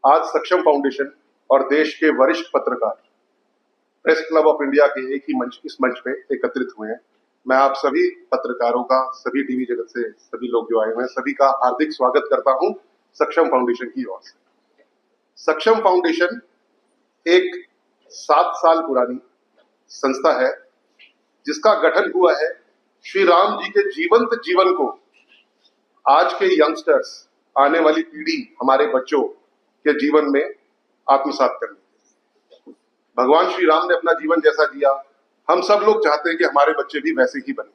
आज सक्षम फाउंडेशन और देश के वरिष्ठ पत्रकार प्रेस क्लब ऑफ इंडिया के एक ही मंच, इस मंच पे एकत्रित हुए हैं। मैं आप सभी पत्रकारों का, सभी टीवी जगत से सभी लोग जो आए हुए हैं, सभी का हार्दिक स्वागत करता हूं सक्षम फाउंडेशन की ओर से। सक्षम फाउंडेशन एक 7 साल पुरानी संस्था है जिसका गठन हुआ है श्री राम जी के जीवंत जीवन को आज के यंगस्टर्स, आने वाली पीढ़ी, हमारे बच्चों के जीवन में आत्मसात करने। भगवान श्री राम ने अपना जीवन जैसा जिया, हम सब लोग चाहते हैं कि हमारे बच्चे भी वैसे ही बने,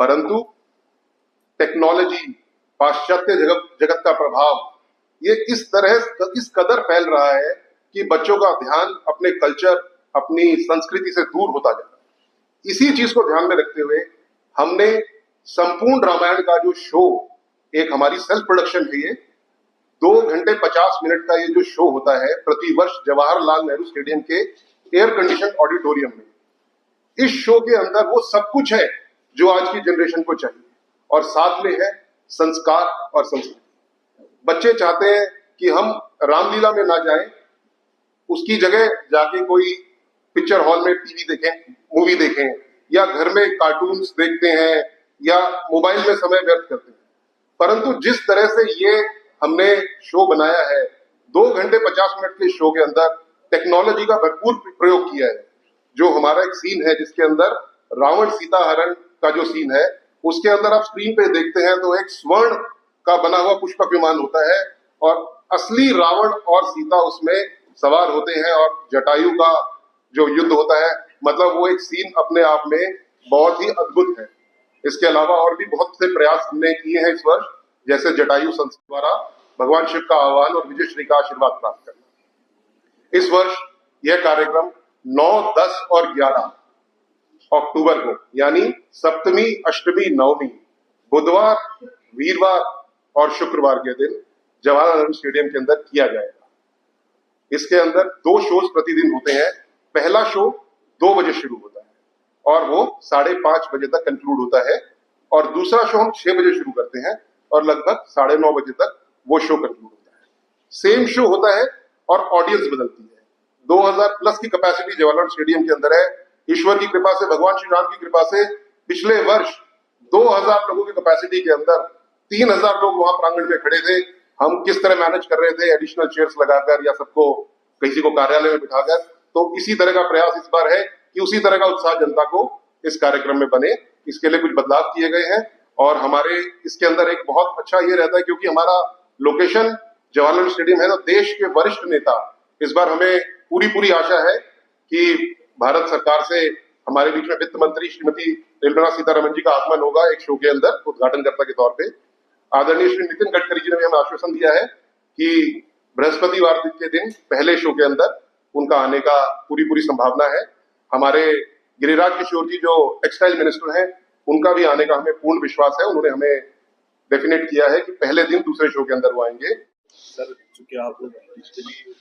परंतु टेक्नोलॉजी, पाश्चात्य जगत का प्रभाव ये इस कदर फैल रहा है कि बच्चों का ध्यान अपने कल्चर, अपनी संस्कृति से दूर होता जा रहा है। इसी चीज को ध्यान में रखते हुए हमने संपूर्ण रामायण का जो शो, एक हमारी सेल्फ प्रोडक्शन है, ये 2 घंटे 50 मिनट का ये जो शो होता है प्रतिवर्ष जवाहरलाल नेहरू स्टेडियम के एयर कंडीशन ऑडिटोरियम में, इस शो के अंदर वो सब कुछ है जो आज की जनरेशन को चाहिए, और साथ में है संस्कार और संस्कृति। बच्चे चाहते हैं कि हम रामलीला में ना जाएं, उसकी जगह जाके कोई पिक्चर हॉल में टीवी देखें, मूवी देखें, या घर में कार्टून्स देखते हैं, या मोबाइल में समय व्यर्थ करते हैं। परंतु जिस तरह से ये हमने शो बनाया है, 2 घंटे 50 मिनट के शो के अंदर टेक्नोलॉजी का भरपूर प्रयोग किया है। जो हमारा एक सीन है जिसके अंदर रावण सीता हरण का जो सीन है, उसके अंदर आप स्क्रीन पे देखते हैं तो एक स्वर्ण का बना हुआ पुष्पक विमान होता है और असली रावण और सीता उसमें सवार होते हैं, और जटायु का जो युद्ध होता है, मतलब वो एक सीन अपने आप में बहुत ही अद्भुत है। इसके अलावा और भी बहुत से प्रयास हमने किए हैं इस वर्ष, जैसे जटायु संस्था द्वारा भगवान शिव का आह्वान और विजय श्री का आशीर्वाद प्राप्त करना। इस वर्ष यह कार्यक्रम 9, 10 और 11 अक्टूबर को, यानी सप्तमी, अष्टमी, नवमी, बुधवार, वीरवार और शुक्रवार के दिन जवाहरलाल नेहरू स्टेडियम के अंदर किया जाएगा। इसके अंदर 2 शोज प्रतिदिन होते हैं। पहला शो 2 बजे शुरू होता है और वो 5:30 बजे तक कंक्लूड होता है, और दूसरा शो हम 6 बजे शुरू करते हैं और लगभग 9:30 बजे तक वो शो कंक्लूड होता है। सेम शो होता है और ऑडियंस बदलती है। 2000 प्लस की कैपेसिटी जवाहरलाल स्टेडियम के अंदर है। ईश्वर की कृपा से, भगवान श्री राम की कृपा से पिछले वर्ष 2000 लोगों की कैपेसिटी के अंदर 3000 लोग वहां प्रांगण में खड़े थे। हम किस तरह मैनेज कर रहे थे, एडिशनल चेयर्स लगाकर या सबको किसी को कार्यालय में बिठाकर, तो इसी तरह का प्रयास इस बार है कि उसी तरह का उत्साह जनता को इस कार्यक्रम में बने। इसके लिए कुछ बदलाव किए गए हैं, और हमारे इसके अंदर एक बहुत अच्छा ये रहता है, क्योंकि हमारा लोकेशन जवाहरलाल स्टेडियम है, तो देश के वरिष्ठ नेता, इस बार हमें पूरी आशा है कि भारत सरकार से हमारे बीच में वित्त मंत्री श्रीमती निर्मला सीतारमण जी का आगमन होगा एक शो के अंदर उद्घाटनकर्ता के तौर पे। आदरणीय श्री नितिन गडकरी जी ने भी हमें आश्वासन दिया है कि बृहस्पतिवार के दिन पहले शो के अंदर उनका आने का पूरी संभावना है। हमारे गिरिराज किशोर जी जो टेक्सटाइल मिनिस्टर हैं, उनका भी आने का हमें पूर्ण विश्वास है। उन्होंने हमें डेफिनेट किया है कि पहले दिन दूसरे शो के अंदर वो आएंगे। सर, चूंकि आप लोग डिजिटली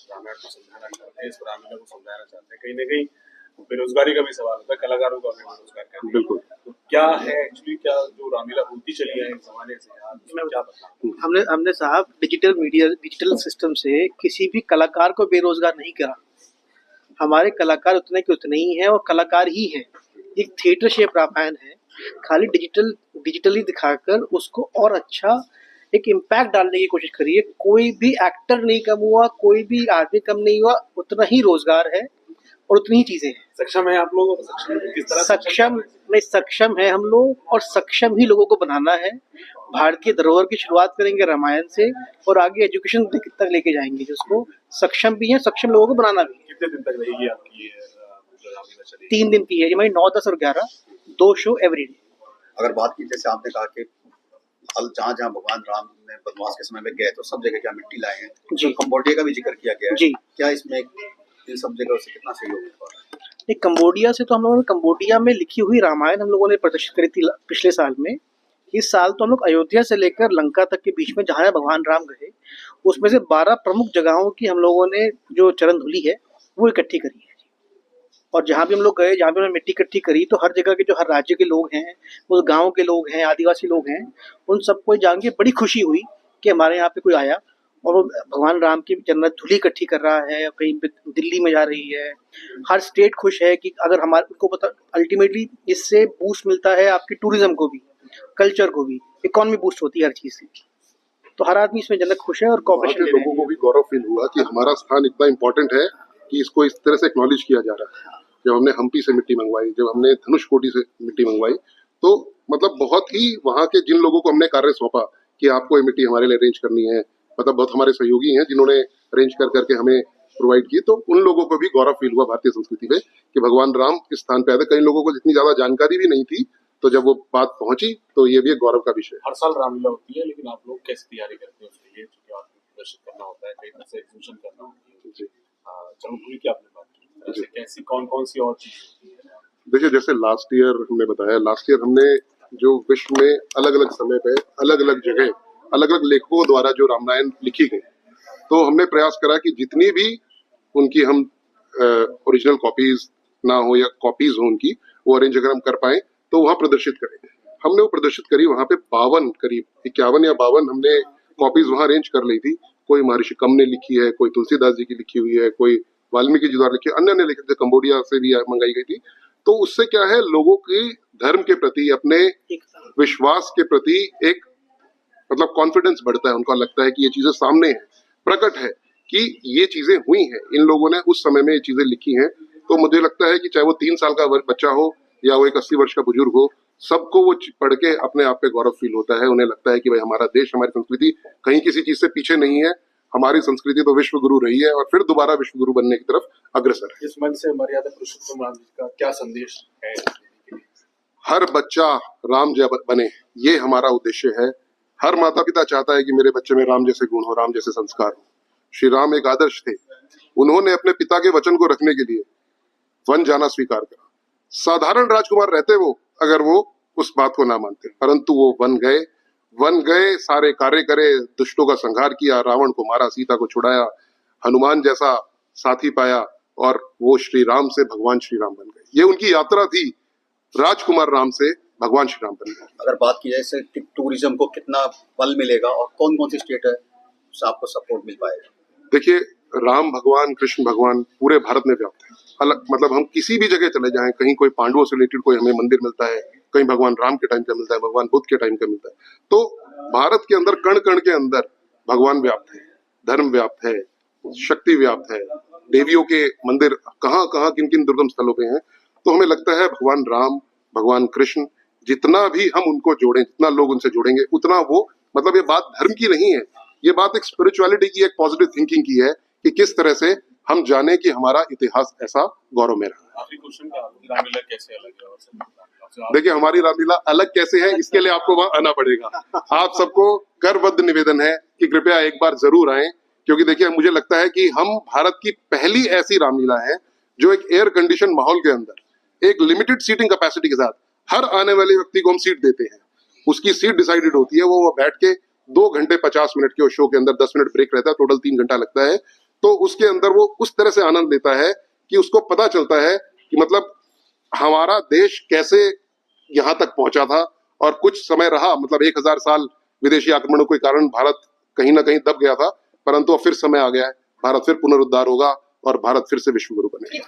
रामायण को समझाना चाहते हैं, इस रामायण को समझाना चाहते हैं, कहीं ना कहीं बेरोजगारी का भी सवाल होता है, कलाकारों का भी बेरोजगार का। बिल्कुल। तो क्या है एक्चुअली, क्या जो रामलीला होती चली है इस जमाने से, आप क्या बताएं? हमने साहब डिजिटल सिस्टम से किसी भी कलाकार को बेरोजगार नहीं करा। हमारे कलाकार उतने के उतने ही हैं और कलाकार ही हैं। एक थिएटर शेप रामायण है, खाली डिजिटली दिखाकर उसको और अच्छा एक इम्पैक्ट डालने की कोशिश करिए। कोई भी एक्टर नहीं कम हुआ, कोई भी आदमी कम नहीं हुआ, उतना ही रोजगार है और उतनी ही चीजें हैं। सक्षम है आप लोग? किस तरह सक्षम है हम लोग, और सक्षम ही लोगों को बनाना है। भारतीय धरोहर की शुरुआत करेंगे रामायण से और आगे एजुकेशन तक लेके जाएंगे, जिसको सक्षम भी है, सक्षम लोगों को बनाना भी है। कितने दिन तक रहेगी आपकी 3 दिन की है, ये 9, 10 और 11 2 शो एवरी डे। अगर बात की, जैसे आपने कहा कि जहाँ जहाँ भगवान राम ने वनवास के समय में गए तो सब जगह क्या मिट्टी लाए हैं, जी। कंबोडिया का भी जिक्र किया गया है जी। क्या इसमें इन सब जगह से कितना सहयोग है? कंबोडिया से तो हम लोगों ने कंबोडिया में लिखी हुई रामायण हम लोगों ने प्रदर्शित करी थी पिछले साल में। इस साल तो हम लोग अयोध्या से लेकर लंका तक के बीच में जहाँ भगवान राम गए, उसमें से 12 प्रमुख जगहों की हम लोगों ने जो चरण धुली है वो इकट्ठी करी है। और जहाँ भी हम लोग गए, जहाँ भी हमने मिट्टी इकट्ठी करी, तो हर जगह के जो हर राज्य के लोग हैं, उस गाँव के लोग हैं, आदिवासी लोग हैं, उन सबको जान के बड़ी खुशी हुई कि हमारे यहाँ पे कोई आया और वो भगवान राम की जन्नत धूली इकट्ठी कर रहा है, कहीं पे दिल्ली में जा रही है, हर स्टेट खुश है कि अगर हमारे उनको पता अल्टीमेटली इससे बूस्ट मिलता है आपकी टूरिज्म को भी, कल्चर को भी, इकोनॉमी बूस्ट होती है हर चीज से। तो हर आदमी इसमें जन्नत खुश है और वहाँ कॉपरेशन के लोगों को भी गौरव फील हुआ कि हमारा स्थान इतना इम्पोर्टेंट है कि इसको इस तरह से एक्नॉलेज किया जा रहा है। जब हमने हम्पी से मिट्टी मंगवाई, जब हमने धनुषकोटी से मिट्टी मंगवाई, तो मतलब बहुत ही वहाँ के जिन लोगों को हमने कार्य सौंपा कि आपको ये मिट्टी हमारे लिए अरेंज करनी है, मतलब बहुत हमारे सहयोगी हैं जिन्होंने अरेंज कर करके हमें प्रोवाइड की, तो उन लोगों को भी गौरव फील हुआ भारतीय संस्कृति में कि भगवान राम इस स्थान पे आए थे। कई लोगों को जितनी ज्यादा जानकारी भी नहीं थी, तो जब वो बात पहुंची तो ये भी एक गौरव का विषय है। हर साल रामलीला होती है, लेकिन आप लोग कैसे तैयारी करते हैं उसके लिए, क्योंकि आपको प्रदर्शित करना होता है, कई तरह से एग्जीबिशन करना होती है जी जन्मभूमि की आपने बात की, ऐसे कैसी कौन कौन सी और चीज होती है? देखिए, जैसे लास्ट ईयर हमने बताया, लास्ट ईयर हमने जो विश्व में अलग अलग समय पे अलग अलग जगह अलग अलग लेखकों द्वारा जो रामायण लिखी गई, तो हमने प्रयास करा कि जितनी भी उनकी हम ओरिजिनल कॉपीज ना हो या कॉपीज हो उनकी, वो अरेंज अगर हम कर पाए तो वहाँ प्रदर्शित करें। हमने वो प्रदर्शित करी, वहाँ पे 52 करीब 51 या 52 हमने कॉपीज वहाँ अरेंज कर ली थी। कोई महर्षि कम ने लिखी है, कोई तुलसीदास जी की लिखी हुई है, कोई वाल्मीकि जी द्वारा लिखी है, अन्य ने लिखी, कंबोडिया से भी मंगाई गई थी। तो उससे क्या है, लोगों की धर्म के प्रति, अपने विश्वास के प्रति एक मतलब कॉन्फिडेंस बढ़ता है। उनको लगता है कि ये चीजें सामने है, प्रकट है कि ये चीजें हुई हैं, इन लोगों ने उस समय में ये चीजें लिखी हैं। तो मुझे लगता है कि चाहे वो 3 साल का बच्चा हो या वो एक 80 वर्ष का बुजुर्ग हो, सबको वो पढ़ के अपने आप पे गौरव फील होता है। उन्हें लगता है कि भाई हमारा देश, हमारी संस्कृति कहीं किसी चीज से पीछे नहीं है, हमारी संस्कृति तो विश्व गुरु रही है और फिर दोबारा विश्व गुरु बनने की तरफ अग्रसर है। इस मंच से मर्यादा पुरुषोत्तम राम जी का क्या संदेश है? हर बच्चा राम जय बने, ये हमारा उद्देश्य है। हर माता पिता चाहता है कि मेरे बच्चे में राम जैसे गुण हो, राम जैसे संस्कार हो। श्री राम एक आदर्श थे, उन्होंने अपने पिता के वचन को रखने के लिए वन जाना स्वीकार करा। साधारण राजकुमार रहते वो, अगर वो उस बात को ना मानते, परंतु वो वन गए, सारे कार्य करे, दुष्टों का संहार किया, रावण को मारा, सीता को छुड़ाया, हनुमान जैसा साथी पाया और वो श्री राम से भगवान श्री राम बन गए। ये उनकी यात्रा थी, राजकुमार राम से भगवान श्री राम बन गए। अगर बात की जाए इससे कि टूरिज्म को कितना बल मिलेगा और कौन कौन सी स्टेट है उससे आपको सपोर्ट मिल पाएगा? देखिए, राम भगवान, कृष्ण भगवान पूरे भारत में व्याप्त है। अलग मतलब हम किसी भी जगह चले जाएं, कहीं कोई पांडवों से रिलेटेड कोई हमें मंदिर मिलता है, कहीं भगवान राम के टाइम का मिलता है, भगवान बुद्ध के टाइम का मिलता है। तो भारत के अंदर कण कण के अंदर भगवान व्याप्त है, धर्म व्याप्त है, शक्ति व्याप्त है, देवियों के मंदिर कहाँ कहाँ किन किन दुर्गम स्थलों पे हैं। तो हमें लगता है भगवान राम, भगवान कृष्ण, जितना भी हम उनको जोड़ें, जितना लोग उनसे जोड़ेंगे, उतना वो मतलब ये बात धर्म की नहीं है, ये बात एक स्पिरिचुअलिटी की, एक पॉजिटिव थिंकिंग की है कि किस तरह से हम जाने कि हमारा इतिहास ऐसा गौरव में रहा। आखिरी क्वेश्चन का, रामलीला कैसे अलग है और सब? देखिए, हमारी रामलीला अलग कैसे है, इसके लिए आपको वहां आना पड़ेगा। आप सबको करबद्ध निवेदन है कि कृपया एक बार जरूर आएं, क्योंकि देखिए मुझे लगता है कि हम भारत की पहली ऐसी रामलीला है जो एक एयर कंडीशन माहौल के अंदर एक लिमिटेड सीटिंग कैपेसिटी के साथ हर आने वाले व्यक्ति को हम सीट देते हैं। उसकी सीट डिसाइडेड होती है, वो बैठ के 2 घंटे 50 मिनट के शो के अंदर 10 मिनट ब्रेक रहता है, टोटल 3 घंटा लगता है। तो उसके अंदर वो उस तरह से आनंद लेता है कि उसको पता चलता है कि मतलब हमारा देश कैसे यहाँ तक पहुंचा था और कुछ समय रहा, मतलब 1000 साल विदेशी आक्रमणों के कारण भारत कहीं ना कहीं दब गया था, परंतु अब फिर समय आ गया है, भारत फिर पुनरुद्धार होगा और भारत फिर से विश्व गुरु बनेगा।